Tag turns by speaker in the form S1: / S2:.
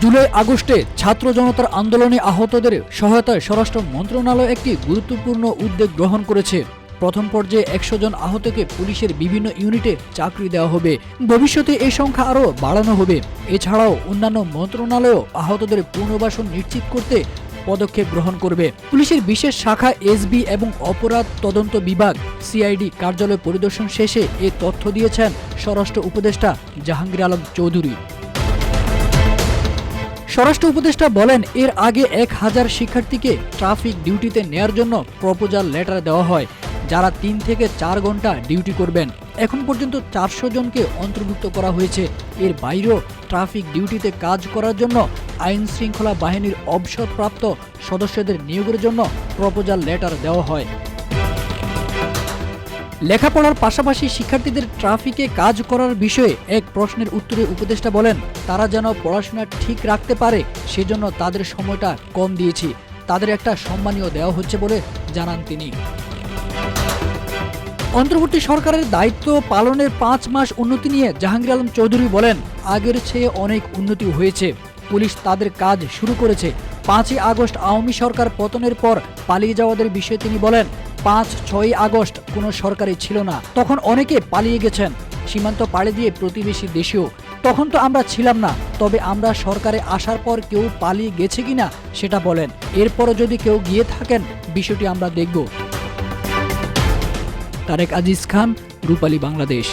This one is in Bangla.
S1: জুলাই আগস্টে ছাত্র জনতার আন্দোলনে আহতদের সহায়তায় স্বরাষ্ট্র মন্ত্রণালয় একটি গুরুত্বপূর্ণ উদ্যোগ গ্রহণ করেছে। প্রথম পর্যায়ে ১০০ জন আহতকে পুলিশের বিভিন্ন ইউনিটে চাকরি দেওয়া হবে। ভবিষ্যতে এই সংখ্যা আরও বাড়ানো হবে। এছাড়াও অন্যান্য মন্ত্রণালয়ও আহতদের পুনর্বাসন নিশ্চিত করতে পদক্ষেপ গ্রহণ করবে। পুলিশের বিশেষ শাখা এসবি এবং অপরাধ তদন্ত বিভাগ সিআইডি কার্যালয় পরিদর্শন শেষে এ তথ্য দিয়েছেন স্বরাষ্ট্র উপদেষ্টা জাহাঙ্গীর আলম চৌধুরী। স্বরাষ্ট্র উপদেষ্টা বলেন, এর আগে ১,০০০ শিক্ষার্থীকে ট্রাফিক ডিউটিতে নেয়ার জন্য প্রপোজাল লেটার দেওয়া হয়, যারা ৩ থেকে ৪ ঘন্টা ডিউটি করবেন। এখন পর্যন্ত ৪০০ জনকে অন্তর্ভুক্ত করা হয়েছে। এর বাইরেও ট্রাফিক ডিউটিতে কাজ করার জন্য আইন শৃঙ্খলা বাহিনীর অবসরপ্রাপ্ত সদস্যদের নিয়োগের জন্য প্রপোজাল লেটার দেওয়া হয়। লেখাপড়ার পাশাপাশি শিক্ষার্থীদের ট্রাফিকে কাজ করার বিষয়ে এক প্রশ্নের উত্তরে উপদেষ্টা বলেন, তারা যেন পড়াশোনা ঠিক রাখতে পারে সেজন্য তাদের সময়টা কম দিয়েছি। তাদের একটা সম্মানীয় দেওয়া হচ্ছে বলে জানান তিনি। অন্তর্বর্তী সরকারের দায়িত্ব পালনের ৫ মাস উন্নতি নিয়ে জাহাঙ্গীর আলম চৌধুরী বলেন, আগের চেয়ে অনেক উন্নতি হয়েছে। পুলিশ তাদের কাজ শুরু করেছে। ৫ই আগস্ট আওয়ামী সরকার পতনের পর পালিয়ে যাওয়াদের বিষয়ে তিনি বলেন, ৫-৬ আগস্ট কোনো সরকারই ছিল না, তখন অনেকে পালিয়ে গেছেন, সীমান্ত পাড়ি দিয়ে প্রতিবেশী দেশেও। তখন তো আমরা ছিলাম না, তবে আমরা সরকারে আসার পর কেউ পালিয়ে গেছে কিনা সেটা বলেন। এরপরও যদি কেউ গিয়ে থাকেন বিষয়টি আমরা দেখব। তারেক আজিজ খান, রূপালী বাংলাদেশ।